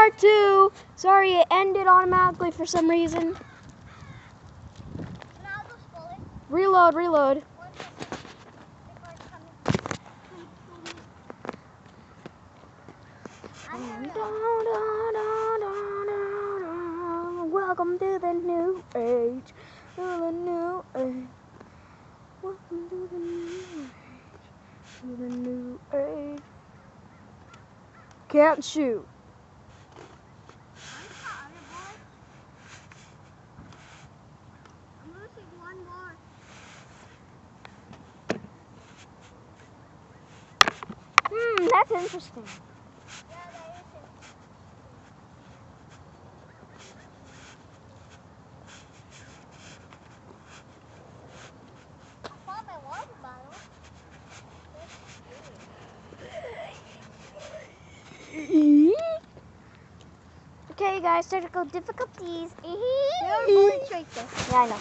part 2. Sorry, it ended automatically for some reason. Reload, reload. Welcome to the new age. To the new age. Welcome to the new age. To the new age. Can't shoot. I'm losing one more. That's interesting. Yeah, that is it. I found my water bottle. Okay, guys, technical difficulties. There are bullets right there. Yeah, I know.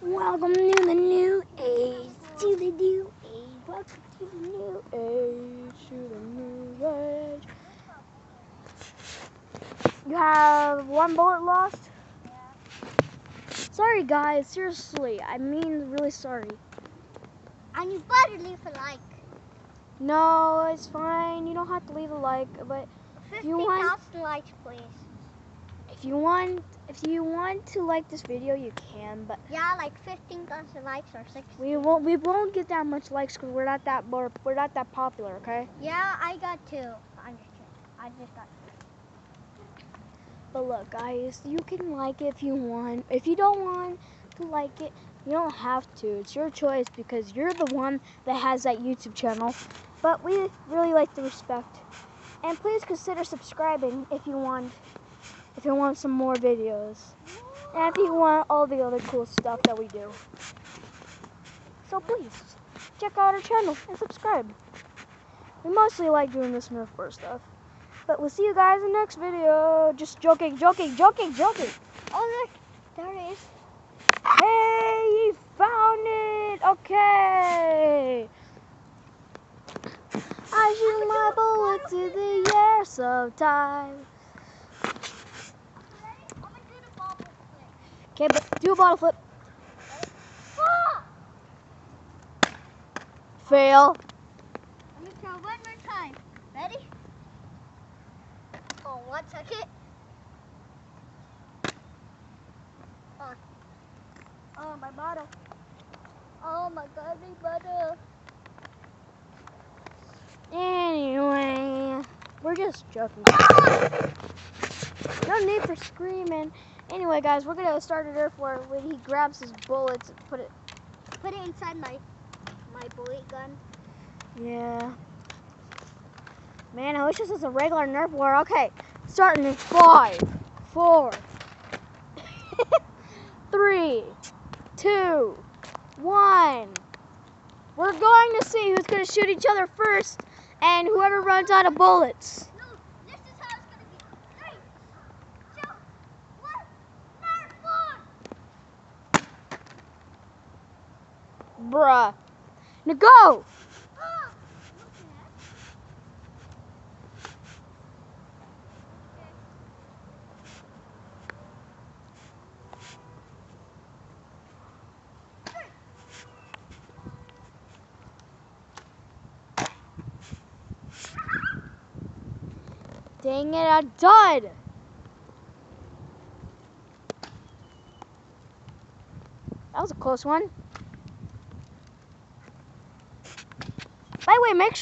Welcome to the new age. To the new age. Welcome to the new age. To the new age. You have one bullet lost? Yeah. Sorry, guys. Seriously. I mean, really sorry. And you better leave a like. No, it's fine. You don't have to leave a like, but 50,000 likes, please. if you want to like this video, you can, but Yeah, like 15,000 likes or 60. we won't get that much likes because we're not that popular, okay? Yeah, I got 2. I'm just kidding. I just got 2. But look, guys, you can like it if you want. If you don't want to like it, you don't have to. It's your choice because you're the one that has that YouTube channel. But we really like the respect. And please consider subscribing if you want some more videos. And if you want all the other cool stuff that we do. So please, check out our channel and subscribe. We mostly like doing this Nerf War stuff. But we'll see you guys in the next video. Just joking, joking, joking, joking. Oh, look. There it is. Hey, you found it. Okay. I shoot my bullet to the air sometime. I'm going to do the ball flip. Okay, but do a bottle flip. Ah! Fail. Let me try one more time. Ready? Oh, 1 second. Oh, my bottle. Oh my god, my bottle. Anyway, we're just joking. No need for screaming. Anyway, guys, we're gonna start a Nerf war when he grabs his bullets and put it inside my bullet gun. Yeah. Man, I wish this was a regular Nerf war. Okay, starting in 5, 4, 3, 2, 1. We're going to see who's going to shoot each other first, and whoever runs out of bullets. No, this is how it's going to be. 3, 2, 1, Nerf war! Bruh. Now go! Ah! Dang it, I died! That was a close one. By the way, make sure